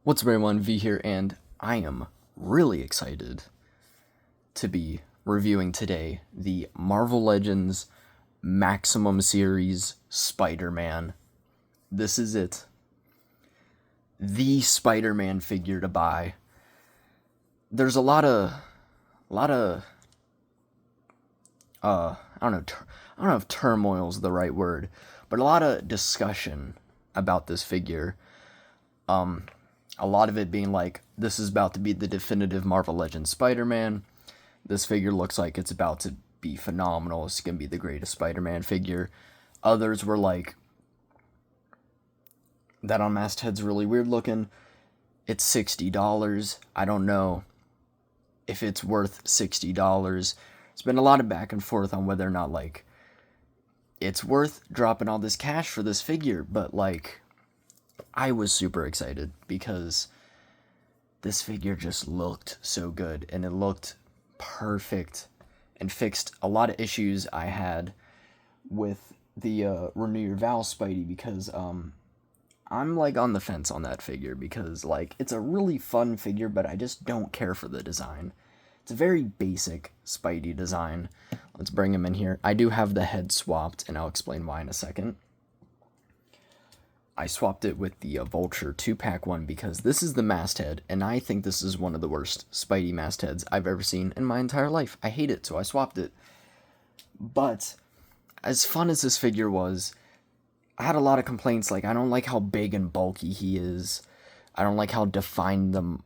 What's up everyone, V here, and I am really excited to be reviewing today the Marvel Legends Maximum Series Spider-Man. This is it. The Spider-Man figure to buy. There's a lot of I don't know if turmoil is the right word, but a lot of discussion about this figure. A lot of it being like, this is about to be the definitive Marvel Legends Spider-Man. This figure looks like it's about to be phenomenal. It's going to be the greatest Spider-Man figure. Others were like, that unmasked head's really weird looking. It's $60. I don't know if it's worth $60. There's been a lot of back and forth on whether or not, like, it's worth dropping all this cash for this figure, but, like, I was super excited because this figure just looked so good, and it looked perfect and fixed a lot of issues I had with the Renew Your Vows Spidey, because I'm like on the fence on that figure because, like, it's a really fun figure, but I just don't care for the design. It's a very basic Spidey design. Let's bring him in here. I do have the head swapped, and I'll explain why in a second. I swapped it with the Vulture 2-pack one because this is the masthead, and I think this is one of the worst Spidey mastheads I've ever seen in my entire life. I hate it, so I swapped it. But as fun as this figure was, I had a lot of complaints, like, I don't like how big and bulky he is. I don't like how defined the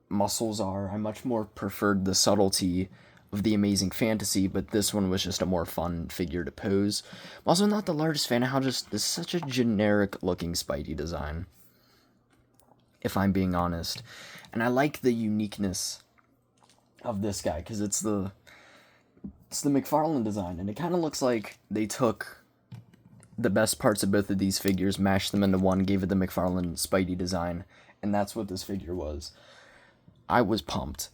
muscles are. I much more preferred the subtlety of the Amazing Fantasy, but this one was just a more fun figure to pose. I'm also not the largest fan of how just this is such a generic looking Spidey design, if I'm being honest. And I like the uniqueness of this guy because it's the McFarlane design, and it kind of looks like they took the best parts of both of these figures, mashed them into one, gave it the McFarlane Spidey design, and that's what this figure was. I was pumped.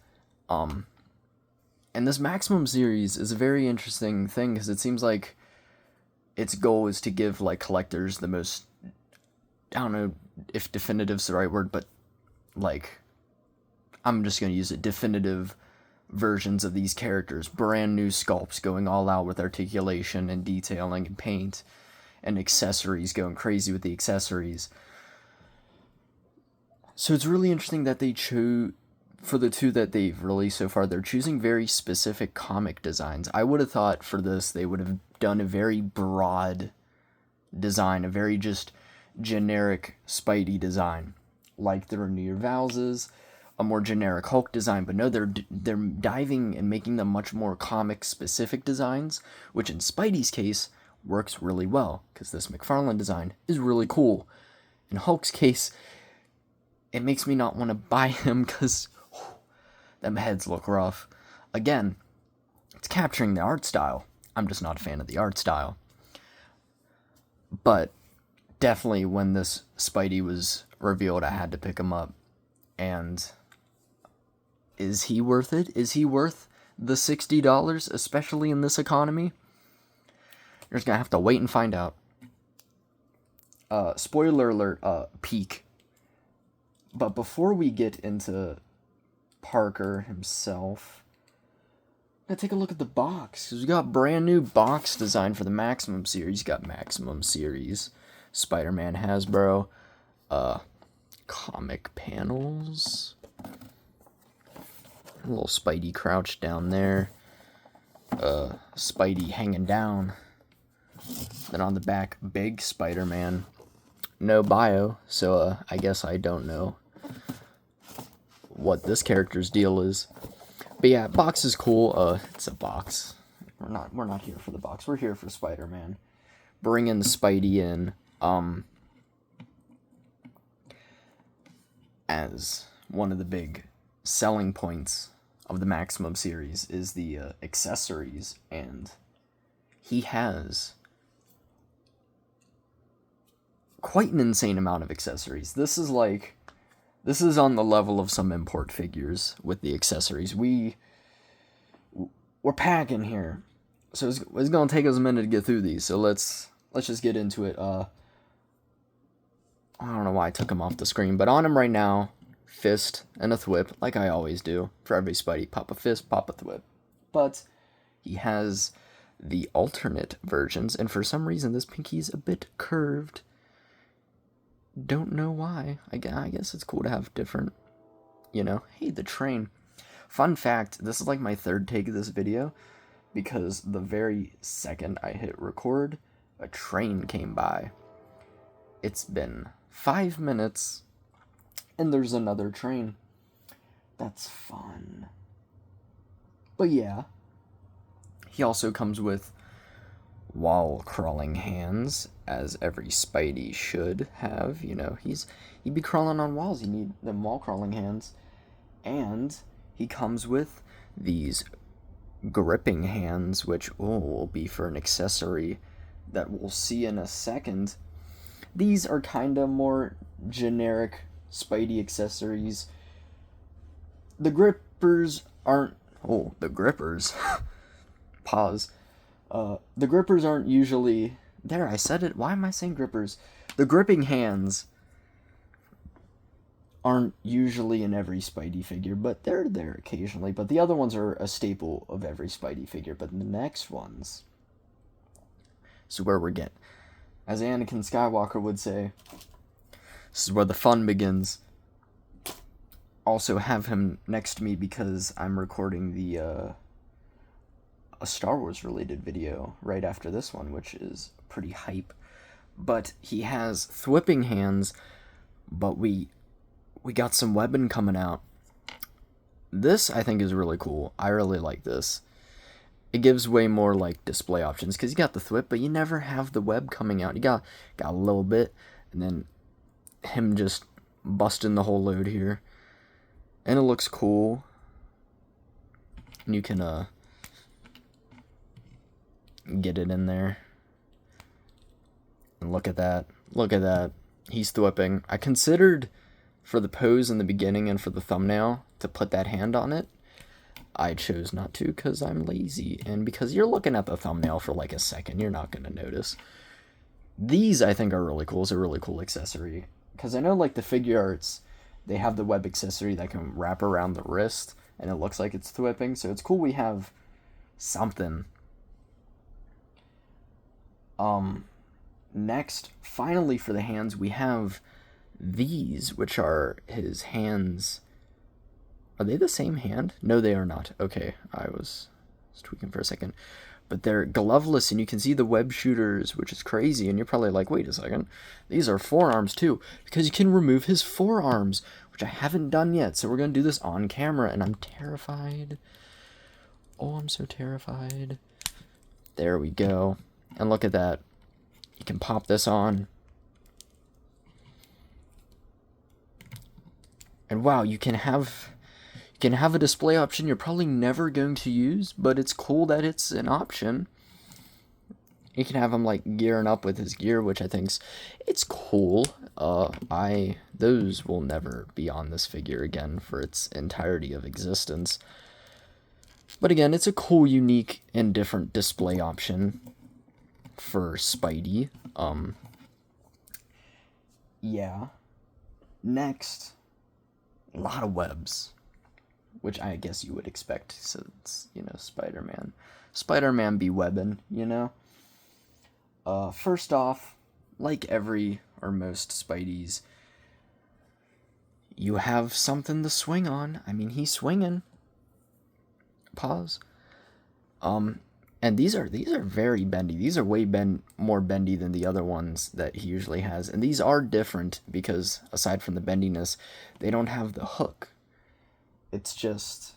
And this Maximum series is a very interesting thing because it seems like its goal is to give, like, collectors the most, I don't know if definitive's the right word, but, like, I'm just going to use it, definitive versions of these characters. Brand new sculpts going all out with articulation and detailing and paint, and accessories, going crazy with the accessories. So it's really interesting that they chose, for the two that they've released so far, they're choosing very specific comic designs. I would have thought for this they would have done a very broad design, a very just generic Spidey design, like the Renew Your Vows is, a more generic Hulk design. But no, they're diving and making them much more comic specific designs, which in Spidey's case works really well because this McFarlane design is really cool. In Hulk's case, it makes me not want to buy him because them heads look rough. Again, it's capturing the art style. I'm just not a fan of the art style. But definitely when this Spidey was revealed, I had to pick him up. And is he worth it? Is he worth the $60, especially in this economy? You're just going to have to wait and find out. Spoiler alert, peak. But before we get into Parker himself, let's take a look at the box, because we got brand new box design for the Maximum series. You got Maximum series, Spider-Man Hasbro, comic panels, a little Spidey crouched down there, Spidey hanging down, then on the back, big Spider-Man, no bio, so I guess I don't know what this character's deal is. But yeah, box is cool. It's a box. We're not here for the box. We're here for Spider-Man. Bringing Spidey in as one of the big selling points of the Maximum series is the accessories, and he has quite an insane amount of accessories. This is on the level of some import figures with the accessories. We're packing here, so it's gonna take us a minute to get through these. So let's just get into it. I don't know why I took him off the screen, but on him right now, fist and a thwip, like I always do. For every Spidey, pop a fist, pop a thwip. But he has the alternate versions, and for some reason this pinky's a bit curved. Don't know why. I guess it's cool to have different, hey, the train. Fun fact, this is like my third take of this video, because the very second I hit record, a train came by. It's been 5 minutes, and there's another train. That's fun. But yeah, he also comes with wall-crawling hands, as every Spidey should have. He'd be crawling on walls. You need them wall-crawling hands. And he comes with these gripping hands, which will be for an accessory that we'll see in a second. These are kind of more generic Spidey accessories. The grippers aren't... Oh, the grippers. Pause. The grippers aren't usually... There, I said it. Why am I saying grippers? The gripping hands aren't usually in every Spidey figure, but they're there occasionally. But the other ones are a staple of every Spidey figure. But the next ones... So where we're getting... As Anakin Skywalker would say, this is where the fun begins. Also have him next to me because I'm recording a Star Wars related video right after this one, which is pretty hype. But he has thwipping hands, but we got some webbing coming out. This I think is really cool. I really like this. It gives way more like display options because you got the thwip, but you never have the web coming out. You got a little bit, and then him just busting the whole load here, and it looks cool. And you can get it in there, and look at that. Look at that. He's thwipping. I considered for the pose in the beginning and for the thumbnail to put that hand on it. I chose not to because I'm lazy, and because you're looking at the thumbnail for like a second, you're not going to notice. These I think are really cool. It's a really cool accessory, because I know like the figure arts, they have the web accessory that can wrap around the wrist, and it looks like it's thwipping, so it's cool we have something. Next, finally for the hands, we have these, which are his hands. Are they the same hand? No, they are not. Okay, I was tweaking for a second. But they're gloveless, and you can see the web shooters, which is crazy. And you're probably like, wait a second. These are forearms, too. Because you can remove his forearms, which I haven't done yet. So we're going to do this on camera, and I'm terrified. Oh, I'm so terrified. There we go. And look at that. You can pop this on. And wow, you can have a display option you're probably never going to use, but it's cool that it's an option. You can have him like gearing up with his gear, which I think's it's cool. Those will never be on this figure again for its entirety of existence. But again, it's a cool, unique, and different display option for Spidey. Yeah. Next, a lot of webs, which I guess you would expect since, Spider-Man. Spider-Man be webbing, First off, like every or most Spideys, you have something to swing on. I mean, he's swinging. Pause. And these are very bendy. These are way more bendy than the other ones that he usually has. And these are different because, aside from the bendiness, they don't have the hook. It's just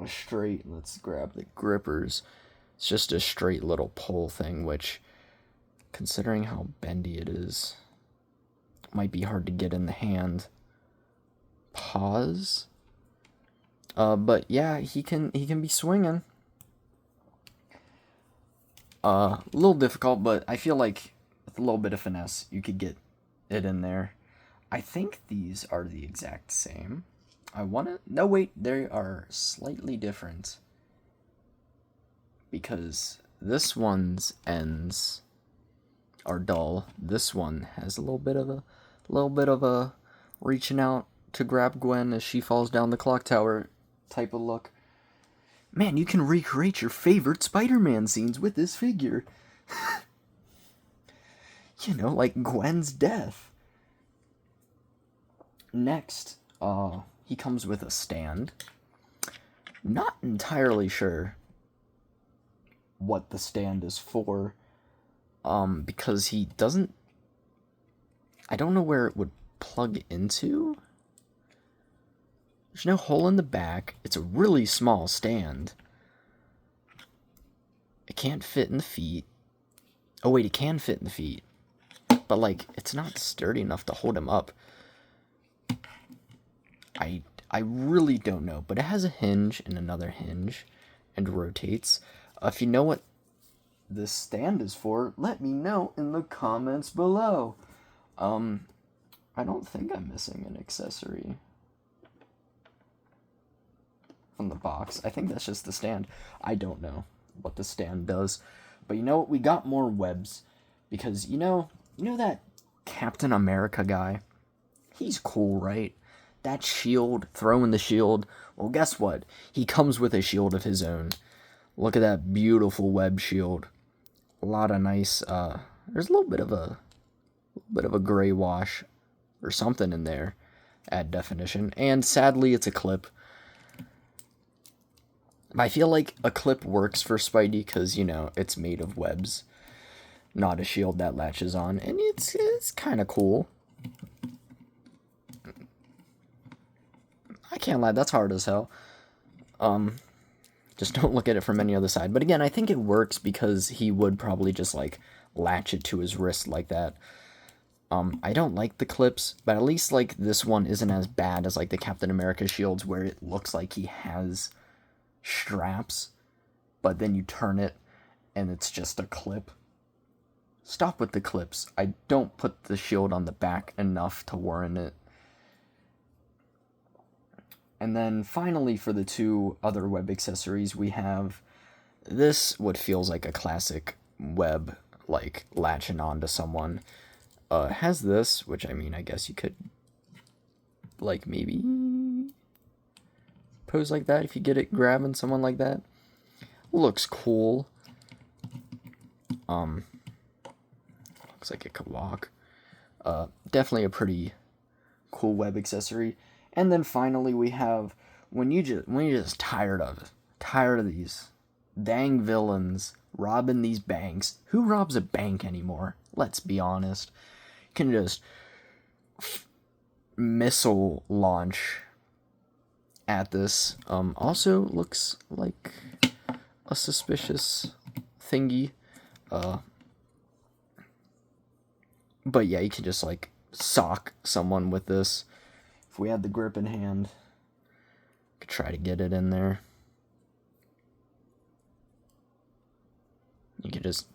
a straight, let's grab the grippers. It's just a straight little pull thing, which, considering how bendy it is, might be hard to get in the hand. Pause. But yeah, he can be swinging. A little difficult, but I feel like with a little bit of finesse, you could get it in there. I think these are the exact same. No, wait, they are slightly different. Because this one's ends are dull. This one has a little bit of a A little bit of a reaching out to grab Gwen as she falls down the clock tower type of look. Man, you can recreate your favorite Spider-Man scenes with this figure. You know, like Gwen's death. Next, he comes with a stand. Not entirely sure what the stand is for, because he doesn't... I don't know where it would plug into. There's no hole in the back. It's a really small stand. It can't fit in the feet. Oh wait, it can fit in the feet. But like, it's not sturdy enough to hold him up. I really don't know, but it has a hinge and another hinge and rotates. If you know what this stand is for, let me know in the comments below. I don't think I'm missing an accessory from the box. I think that's just the stand. I don't know what the stand does. But you know what? We got more webs. Because, you know that Captain America guy? He's cool, right? That shield, throwing the shield. Well, guess what? He comes with a shield of his own. Look at that beautiful web shield. A lot of nice, there's a little bit of a gray wash or something in there. Add definition. And sadly, it's a clip. I feel like a clip works for Spidey because, you know, it's made of webs. Not a shield that latches on. And it's kind of cool. I can't lie, that's hard as hell. Just don't look at it from any other side. But again, I think it works because he would probably just, like, latch it to his wrist like that. I don't like the clips, but at least, like, this one isn't as bad as, like, the Captain America shields where it looks like he has straps, but then you turn it and it's just a clip. Stop with the clips. I don't put the shield on the back enough to warrant it. And then finally, for the two other web accessories, we have this, what feels like a classic web, like latching onto someone. Has this, which I mean, I guess you could, like, maybe pose like that if you get it grabbing someone like that. Looks cool. Looks like it could walk. Definitely a pretty cool web accessory. And then finally we have when you're just tired of these dang villains robbing these banks. Who robs a bank anymore? Let's be honest. You can just missile launch at this. Also looks like a suspicious thingy. But yeah, you can just like sock someone with this. If we had the grip in hand, could try to get it in there. You could just,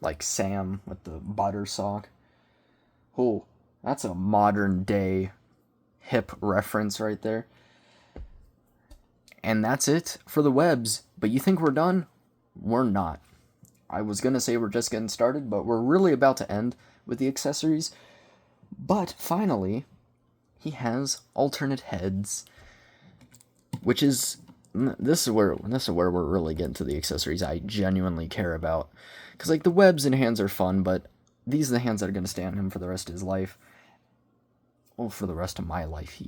like Sam with the butter sock. Oh, that's a modern day hip reference right there. And that's it for the webs. But you think we're done? We're not. I was going to say we're just getting started, but we're really about to end with the accessories. But finally, he has alternate heads, which is, this is where we're really getting to the accessories I genuinely care about. Because, like, the webs and hands are fun, but these are the hands that are going to stay on him for the rest of his life. Well, for the rest of my life.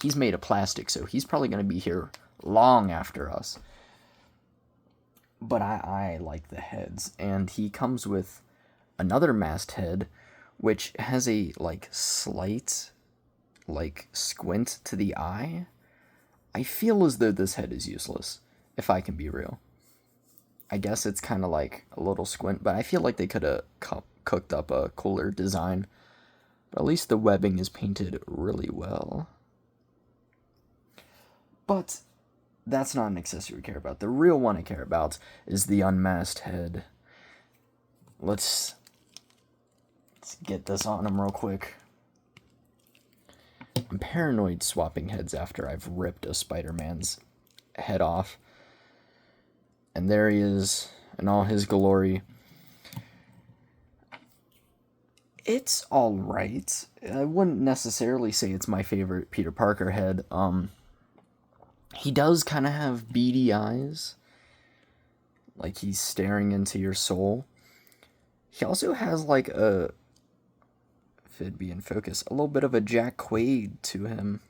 He's made of plastic, so he's probably going to be here long after us. But I like the heads, and he comes with another masked head, which has a, like, slight, like, squint to the eye. I feel as though this head is useless, if I can be real. I guess it's kind of like a little squint, but I feel like they could have cooked up a cooler design. But at least the webbing is painted really well. But that's not an accessory we care about. The real one I care about is the unmasked head. Let's get this on him real quick. I'm paranoid swapping heads after I've ripped a Spider-Man's head off. And there he is in all his glory. It's alright. I wouldn't necessarily say it's my favorite Peter Parker head. He does kind of have beady eyes, like he's staring into your soul. He also has like a, if it'd be in focus, a little bit of a Jack Quaid to him.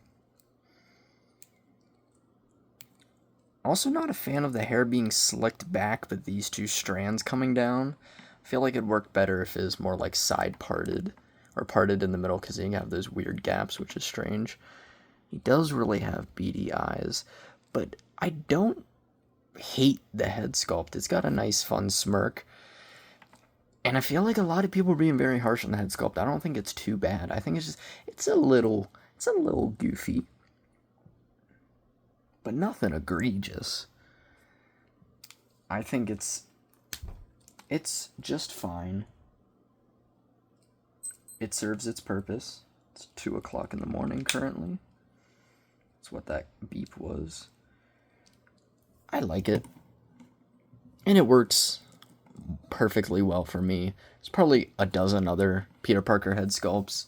Also not a fan of the hair being slicked back, but these two strands coming down. I feel like it'd work better if it was more like side parted, or parted in the middle, because then you have those weird gaps, which is strange. He does really have beady eyes, but I don't hate the head sculpt. It's got a nice fun smirk. And I feel like a lot of people are being very harsh on the head sculpt. I don't think it's too bad. I think it's a little goofy, but nothing egregious. I think it's just fine. It serves its purpose. It's 2 o'clock in the morning currently. That's what that beep was. I like it. And it works perfectly well for me. There's probably a dozen other Peter Parker head sculpts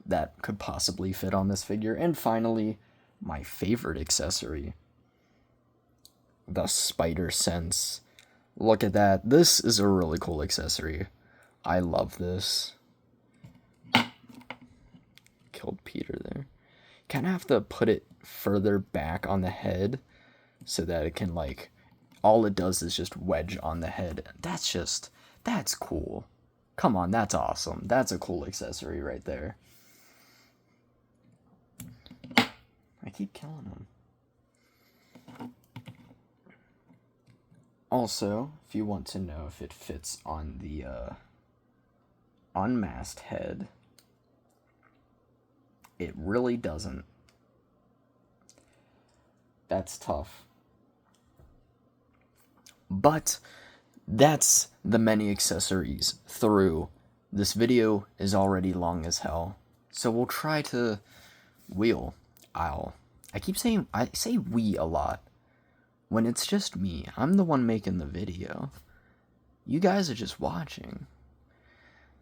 that could possibly fit on this figure. And finally, my favorite accessory, the Spider Sense. Look at that. This is a really cool accessory. I love this. Killed Peter there. Kind of have to put it further back on the head so that it can, like, all it does is just wedge on the head. That's cool. Come on, that's awesome. That's a cool accessory right there. I keep killing him. Also, if you want to know if it fits on the unmasked head, it really doesn't. That's tough. But that's the many accessories through. This video is already long as hell, so we'll try to wheel. I say we a lot when it's just me. I'm the one making the video. You guys are just watching.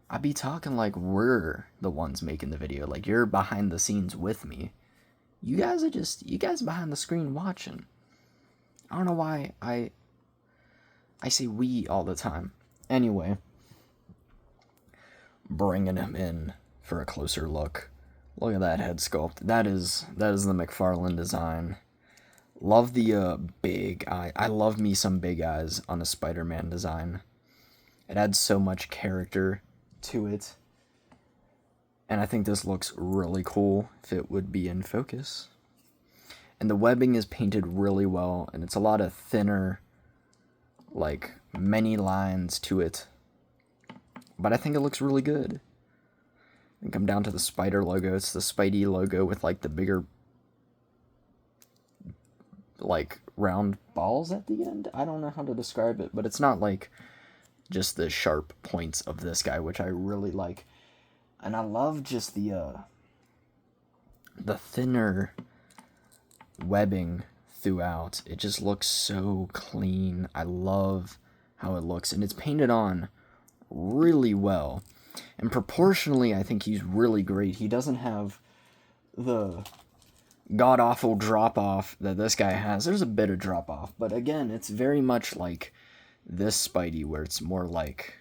I be talking like we're the ones making the video, like you're behind the scenes with me. You guys behind the screen watching. I don't know why I say we all the time. Anyway, bringing him in for a closer look. Look at that head sculpt. That is the McFarlane design. Love the big eye. I love me some big eyes on a Spider-Man design. It adds so much character to it. And I think this looks really cool if it would be in focus. And the webbing is painted really well, and it's a lot of thinner, like, many lines to it. But I think it looks really good. And come down to the spider logo. It's the Spidey logo with, like, the bigger, like, round balls at the end. I don't know how to describe it, but it's not, like, just the sharp points of this guy, which I really like. And I love just the thinner webbing throughout. It just looks so clean. I love how it looks, and it's painted on really well. And proportionally, I think he's really great. He doesn't have the god-awful drop-off that this guy has. There's a bit of drop-off, but again, it's very much like this Spidey, where it's more like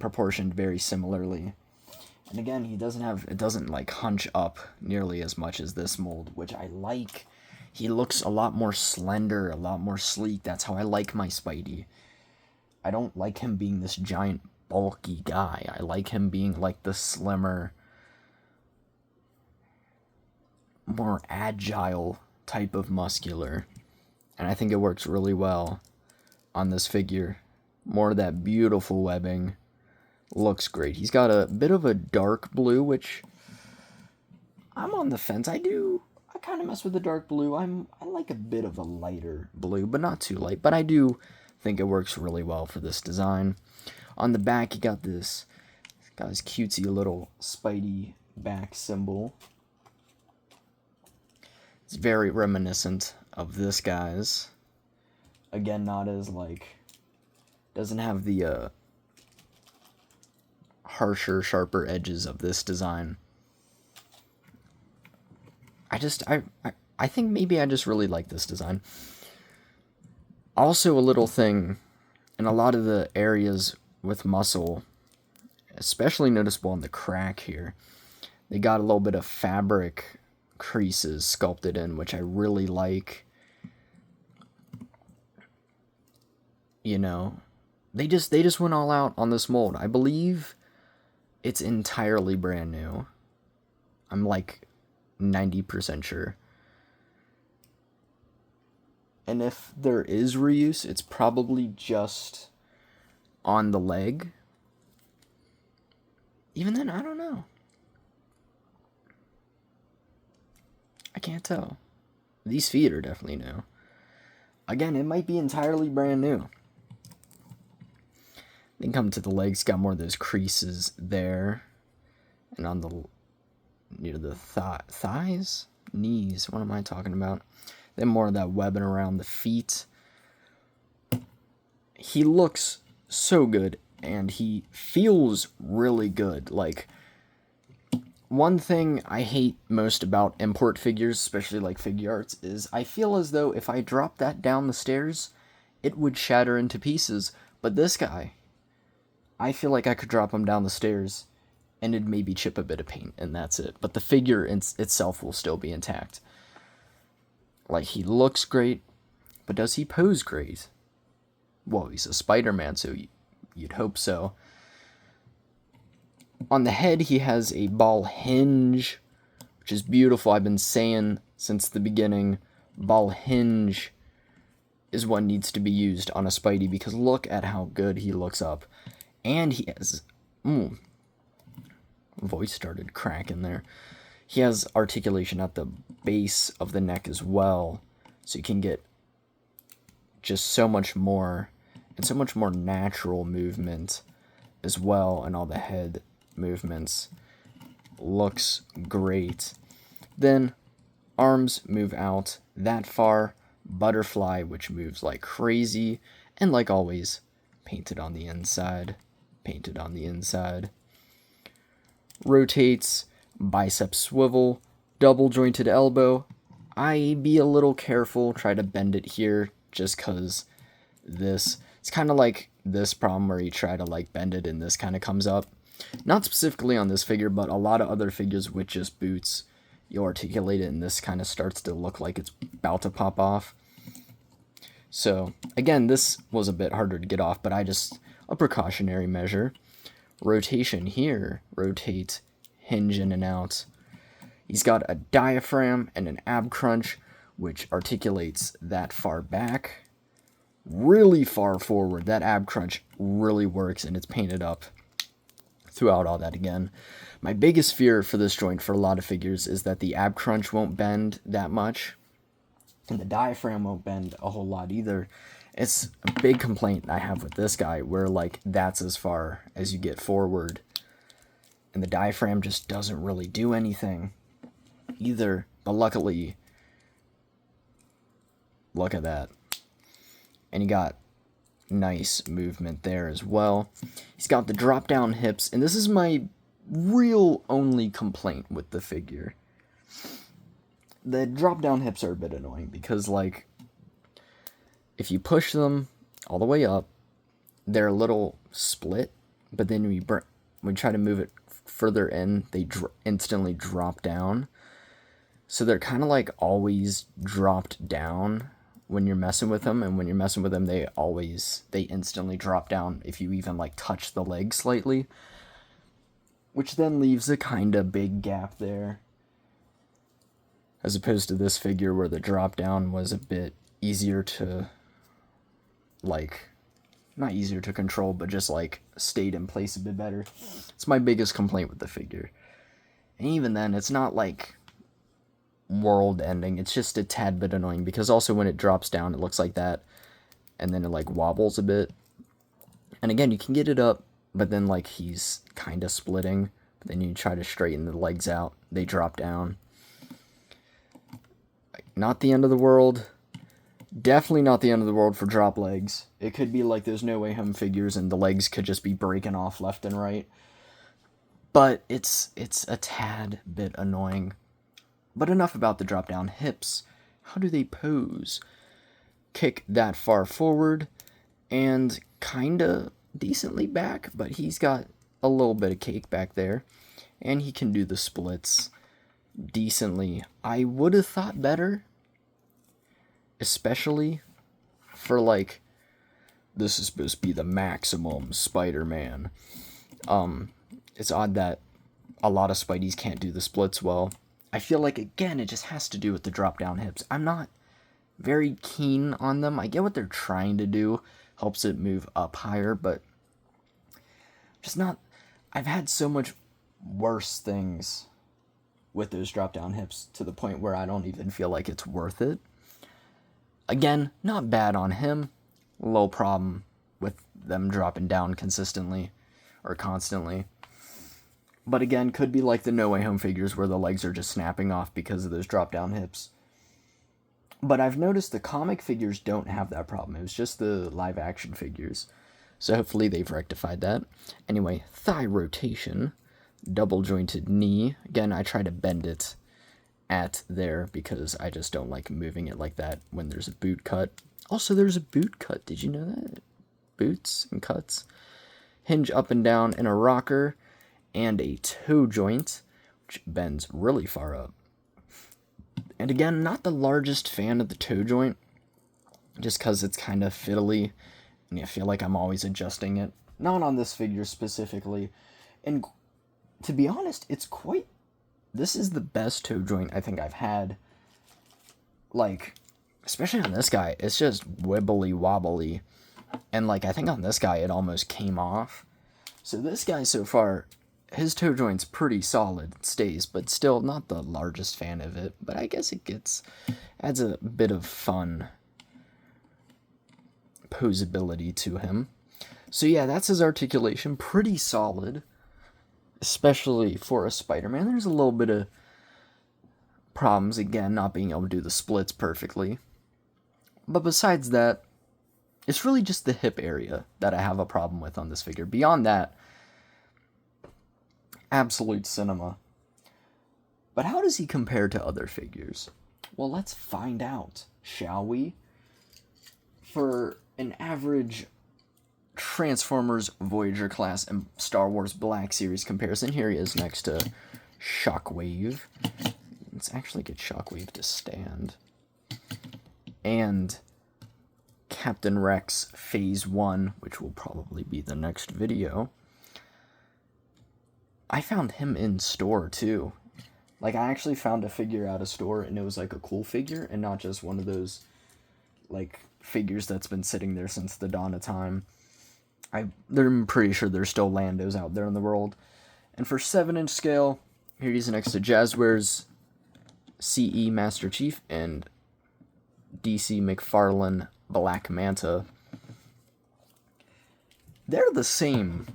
proportioned very similarly. And again, it doesn't like hunch up nearly as much as this mold, which I like. He looks a lot more slender, a lot more sleek. That's how I like my Spidey. I don't like him being this giant, bulky guy. I like him being like the slimmer, more agile type of muscular. And I think it works really well on this figure. More of that beautiful webbing. Looks great. He's got a bit of a dark blue, which I'm on the fence. I kind of mess with the dark blue. I like a bit of a lighter blue, but not too light. But I do think it works really well for this design. On the back, he got his cutesy little Spidey back symbol. It's very reminiscent of this guy's. Again, not as, like, doesn't have the harsher, sharper edges of this design. I think maybe I just really like this design. Also, a little thing, in a lot of the areas with muscle, especially noticeable on the crack here, they got a little bit of fabric creases sculpted in, which I really like. You know, they just went all out on this mold. I believe it's entirely brand new. I'm like 90% sure. And if there is reuse, it's probably just on the leg. Even then, I don't know. I can't tell. These feet are definitely new. Again, it might be entirely brand new. Then come to the legs, got more of those creases there. And on the, near the thighs? Knees, what am I talking about? Then more of that webbing around the feet. He looks so good, and he feels really good. Like, one thing I hate most about import figures, especially like Figuarts, is I feel as though if I drop that down the stairs, it would shatter into pieces. But this guy, I feel like I could drop him down the stairs, and it'd maybe chip a bit of paint, and that's it. But the figure itself will still be intact. Like, he looks great, but does he pose great? Well, he's a Spiderman, so you'd hope so. On the head, he has a ball hinge, which is beautiful. I've been saying since the beginning, ball hinge is what needs to be used on a Spidey, because look at how good he looks up. And he has... voice started cracking there. He has articulation at the base of the neck as well, so you can get just so much more, and so much more natural movement as well, and all the head movements. Looks great. Then arms move out that far, butterfly, which moves like crazy, and like always, painted on the inside. Painted on the inside. Rotates, bicep swivel, double jointed elbow. I be a little careful, try to bend it here, just cause this, it's kind of like this problem where you try to like bend it and this kind of comes up. Not specifically on this figure, but a lot of other figures with just boots, you articulate it and this kind of starts to look like it's about to pop off. So again, this was a bit harder to get off, but a precautionary measure. Rotation here, rotate, hinge in and out. He's got a diaphragm and an ab crunch, which articulates that far back, really far forward. That ab crunch really works, and it's painted up throughout all that again. My biggest fear for this joint for a lot of figures is that the ab crunch won't bend that much, and the diaphragm won't bend a whole lot either. It's a big complaint I have with this guy, where like that's as far as you get forward, and the diaphragm just doesn't really do anything either. But luckily, look at that. And he got nice movement there as well. He's got the drop down hips, and this is my real only complaint with the figure. The drop down hips are a bit annoying because like if you push them all the way up, they're a little split, but then when you try to move it further in, they instantly drop down. So they're kind of like always dropped down when you're messing with them, and when you're messing with them, they instantly drop down if you even like touch the leg slightly, which then leaves a kind of big gap there, as opposed to this figure where the drop down was a bit easier to like, not easier to control, but just like stayed in place a bit better. It's my biggest complaint with the figure. And even then, it's not like world ending, it's just a tad bit annoying, because also when it drops down, it looks like that, and then it like wobbles a bit. And again, you can get it up, but then like he's kind of splitting, but then you try to straighten the legs out, they drop down. Not the end of the world. Definitely not the end of the world for drop legs. It could be like those No Way Home figures and the legs could just be breaking off left and right. but it's a tad bit annoying. But enough about the drop down hips. How do they pose? Kick that far forward and kinda decently back, but he's got a little bit of cake back there, and he can do the splits decently. I would have thought better, especially for like, this is supposed to be the maximum Spider-Man. It's odd that a lot of Spideys can't do the splits well. I feel like, again, it just has to do with the drop down hips. I'm not very keen on them. I get what they're trying to do, helps it move up higher, but just not. I've had so much worse things with those drop down hips to the point where I don't even feel like it's worth it. Again, not bad on him. Low problem with them dropping down consistently or constantly. But again, could be like the No Way Home figures where the legs are just snapping off because of those drop down hips. But I've noticed the comic figures don't have that problem. It was just the live action figures. So hopefully they've rectified that. Anyway, thigh rotation. Double jointed knee. Again, I try to bend it at there because I just don't like moving it like that when there's a boot cut. Also, there's a boot cut. Did you know that? Boots and cuts. Hinge up and down in a rocker. And a toe joint, which bends really far up. And again, not the largest fan of the toe joint, just because it's kind of fiddly, and I feel like I'm always adjusting it. Not on this figure specifically. And to be honest, this is the best toe joint I think I've had. Like, especially on this guy, it's just wibbly wobbly. And like, I think on this guy, it almost came off. So this guy so far, his toe joint's pretty solid, it stays, but still not the largest fan of it. But I guess it adds a bit of fun posability to him. So yeah, that's his articulation, pretty solid, especially for a Spider-Man. There's a little bit of problems, again, not being able to do the splits perfectly. But besides that, it's really just the hip area that I have a problem with on this figure. Beyond that, absolute cinema. But how does he compare to other figures? Well, let's find out, shall we? For an average Transformers, Voyager class, and Star Wars Black Series comparison, here he is next to Shockwave. Let's actually get Shockwave to stand. And Captain Rex Phase 1, which will probably be the next video. I found him in store, too. Like, I actually found a figure at a store, and it was, like, a cool figure, and not just one of those, like, figures that's been sitting there since the dawn of time. I'm pretty sure there's still Landos out there in the world. And for 7-inch scale, here he's next to Jazzwares CE Master Chief and DC McFarlane Black Manta. They're the same,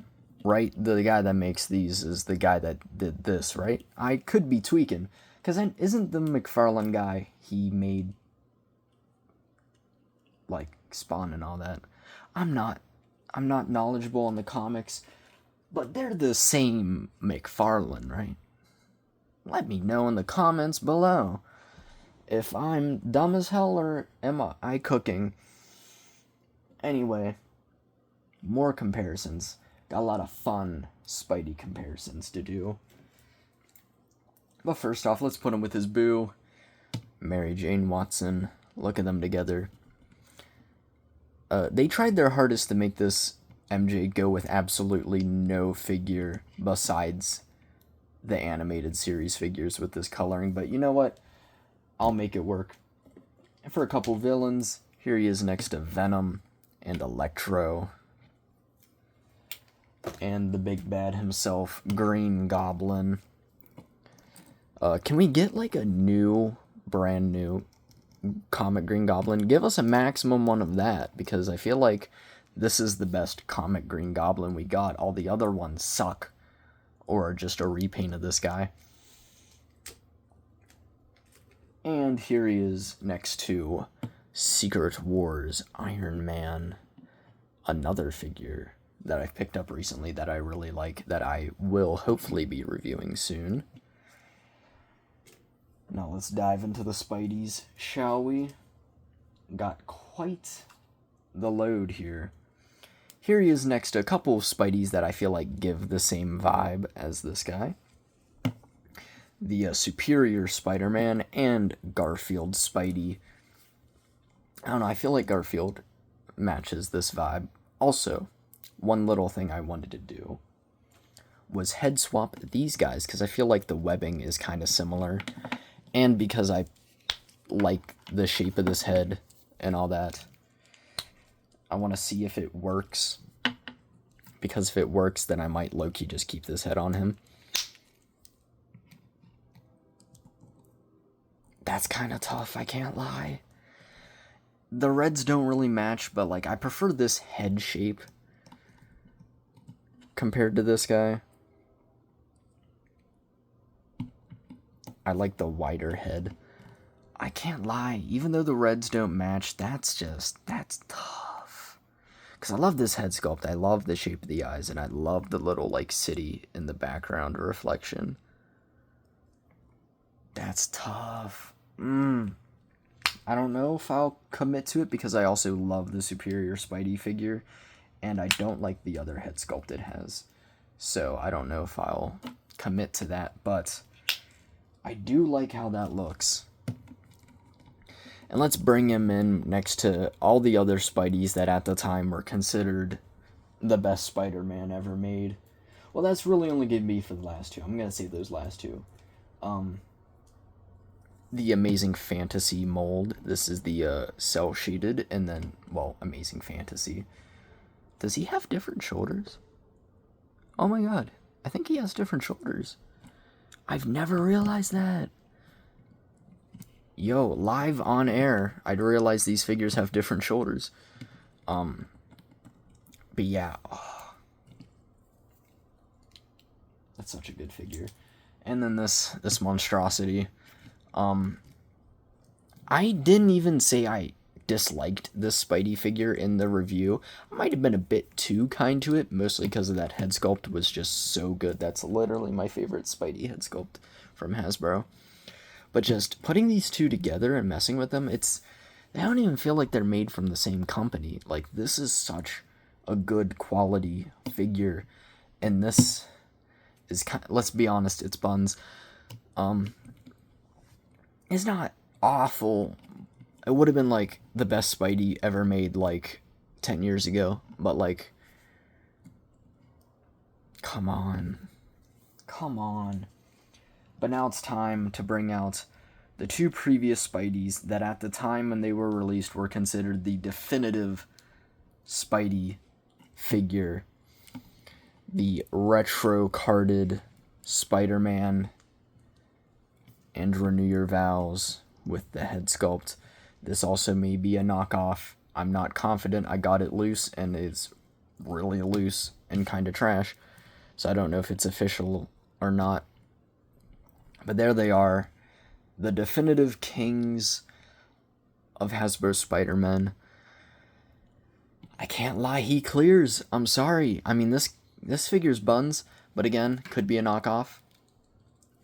right? The guy that makes these is the guy that did this, right? I could be tweaking, because isn't the McFarlane guy, he made, like, Spawn and all that. I'm not knowledgeable in the comics, but they're the same McFarlane, right? Let me know in the comments below if I'm dumb as hell or am I cooking. Anyway, more comparisons. Got a lot of fun Spidey comparisons to do. But first off, let's put him with his boo, Mary Jane Watson. Look at them together. They tried their hardest to make this MJ go with absolutely no figure besides the animated series figures with this coloring, but you know what? I'll make it work. And for a couple villains, here he is next to Venom and Electro. And the big bad himself, Green Goblin. Can we get like a brand new comic Green Goblin? Give us a maximum one of that, because I feel like this is the best comic Green Goblin we got. All the other ones suck, or are just a repaint of this guy. And here he is next to Secret Wars Iron Man, another figure that I've picked up recently that I really like, that I will hopefully be reviewing soon. Now let's dive into the Spideys, shall we? Got quite the load here. Here he is next to a couple of Spideys that I feel like give the same vibe as this guy. The Superior Spider-Man and Garfield Spidey. I don't know, I feel like Garfield matches this vibe. Also, one little thing I wanted to do was head swap these guys, because I feel like the webbing is kind of similar, and because I like the shape of this head and all that. I want to see if it works, because if it works, then I might low-key just keep this head on him. That's kind of tough, I can't lie. The reds don't really match, but like I prefer this head shape compared to this guy. I like the wider head. I can't lie, even though the reds don't match, that's tough. Because I love this head sculpt, I love the shape of the eyes, and I love the little like city in the background reflection. That's tough. I don't know if I'll commit to it, because I also love the Superior Spidey figure, and I don't like the other head sculpt it has. So I don't know if I'll commit to that, but I do like how that looks. And let's bring him in next to all the other Spideys that at the time were considered the best Spider-Man ever made. Well, that's really only going to be for the last two. I'm going to save those last two. The Amazing Fantasy mold. This is the cel-shaded, and then, well, Amazing Fantasy. Does he have different shoulders? Oh my god, I think he has different shoulders. I've never realized that. Yo, live on air, I'd realize these figures have different shoulders. But yeah, that's such a good figure. And then this monstrosity. I didn't even say I disliked this Spidey figure in the review. I might have been a bit too kind to it, mostly because of that head sculpt was just so good. That's literally my favorite Spidey head sculpt from Hasbro. But just putting these two together and messing with them, they don't even feel like they're made from the same company. Like, this is such a good quality figure, and this is let's be honest, it's buns. It's not awful. It would have been like the best Spidey ever made like 10 years ago, but like, come on. But now it's time to bring out the two previous Spideys that at the time when they were released were considered the definitive Spidey figure. The retro carded Spider-Man and Renew Your Vows with the head sculpt. This also may be a knockoff. I'm not confident. I got it loose, and it's really loose and kind of trash. So I don't know if it's official or not. But there they are. The definitive kings of Hasbro Spider-Man. I can't lie, he clears. I'm sorry. I mean, this figure's buns, but again, could be a knockoff.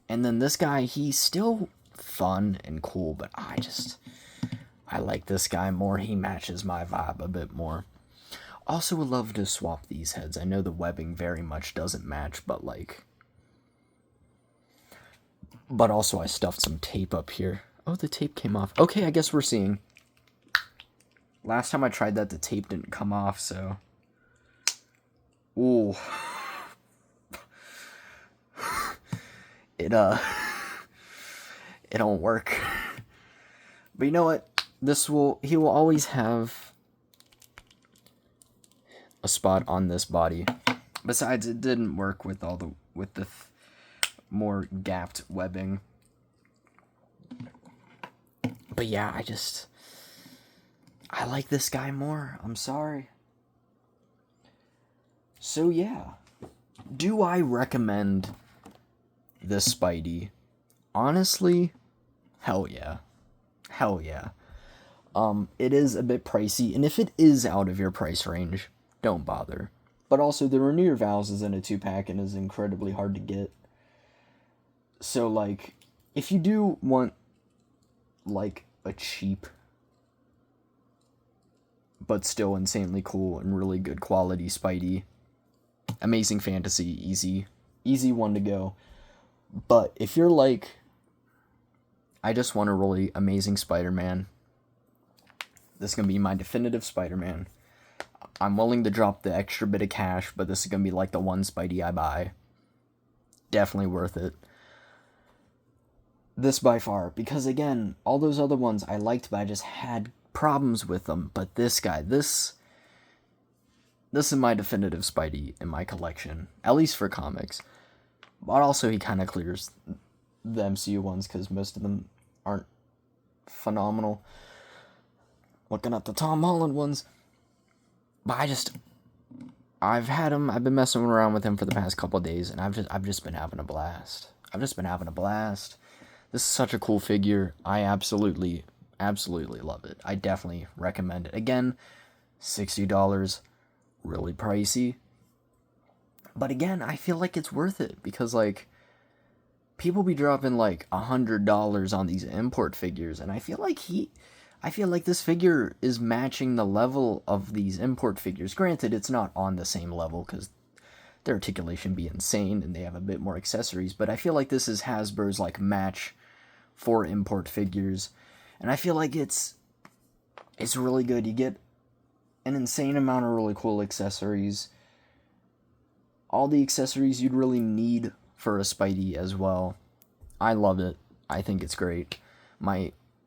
And then this guy, he's still fun and cool, but I like this guy more. He matches my vibe a bit more. Also would love to swap these heads. I know the webbing very much doesn't match, but like... But also I stuffed some tape up here. Oh, the tape came off. Okay, I guess we're seeing. Last time I tried that, the tape didn't come off, so... Ooh. It don't work. But you know what? He will always have a spot on this body. Besides, it didn't work with the more gapped webbing. But yeah, I like this guy more. I'm sorry. So yeah, do I recommend this Spidey? Honestly, hell yeah. It is a bit pricey, and if it is out of your price range, don't bother. But also, the Renew Your Vows is in a 2-pack and is incredibly hard to get. So, like, if you do want, like, a cheap but still insanely cool and really good quality Spidey, Amazing Fantasy, easy one to go. But if you're like, I just want a really amazing Spider-Man, this is going to be my definitive Spider-Man. I'm willing to drop the extra bit of cash, but this is going to be like the one Spidey I buy. Definitely worth it. This by far, because again, all those other ones I liked, but I just had problems with them. But this guy, this is my definitive Spidey in my collection, at least for comics. But also, he kind of clears the MCU ones because most of them aren't phenomenal. Looking at the Tom Holland ones, but I've had him. I've been messing around with him for the past couple of days, and I've just been having a blast. This is such a cool figure. I absolutely love it. I definitely recommend it. Again, $60, really pricey. But again, I feel like it's worth it because, like, people be dropping like $100 on these import figures, and I feel like this figure is matching the level of these import figures. Granted, it's not on the same level because their articulation be insane and they have a bit more accessories, but I feel like this is Hasbro's like match for import figures, and I feel like it's really good. You get an insane amount of really cool accessories. All the accessories you'd really need for a Spidey as well. I love it. I think it's great.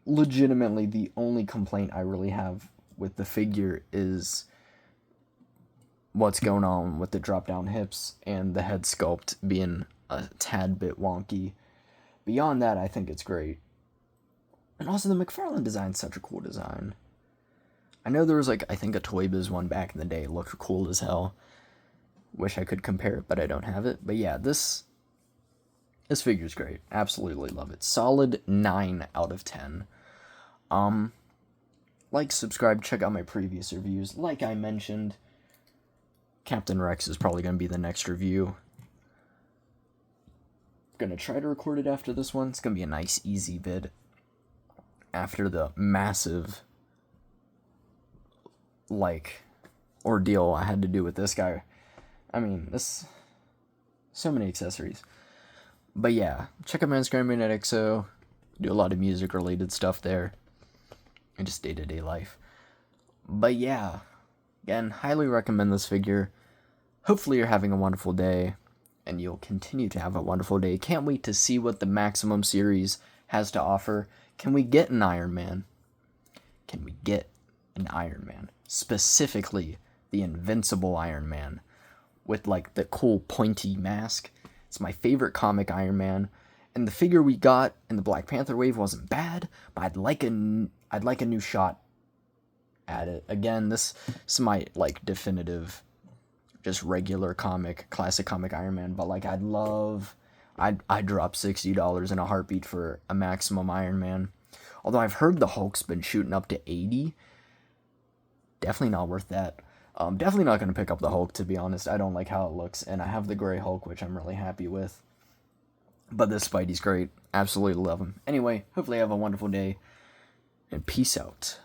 Legitimately, the only complaint I really have with the figure is what's going on with the drop-down hips and the head sculpt being a tad bit wonky. Beyond that, I think it's great. And also, the McFarlane design's such a cool design. I know there was, like, I think a Toy Biz one back in the day. It looked cool as hell. Wish I could compare it, but I don't have it. But yeah, this figure's great. Absolutely love it. Solid 9 out of 10. Like, subscribe, check out my previous reviews. Like I mentioned, Captain Rex is probably going to be the next review. Going to try to record it after this one. It's going to be a nice, easy vid. After the massive, like, ordeal I had to do with this guy. I mean, so many accessories. But yeah, check out my Instagram at XO. Do a lot of music-related stuff there. And just day-to-day life. But yeah, again, highly recommend this figure. Hopefully you're having a wonderful day, and you'll continue to have a wonderful day. Can't wait to see what the Maximum series has to offer. Can we get an Iron Man? Can we get an Iron Man? Specifically, the Invincible Iron Man. With, like, the cool pointy mask. It's my favorite comic Iron Man. And the figure we got in the Black Panther wave wasn't bad, but I'd like a new shot at it. Again, this is my, like, definitive, just regular comic, classic comic Iron Man. But, like, I'd drop $60 in a heartbeat for a Maximum Iron Man. Although I've heard the Hulk's been shooting up to $80. Definitely not worth that. Definitely not going to pick up the Hulk, to be honest. I don't like how it looks, and I have the gray Hulk, which I'm really happy with. But this Spidey's great. Absolutely love him. Anyway, hopefully you have a wonderful day, and peace out.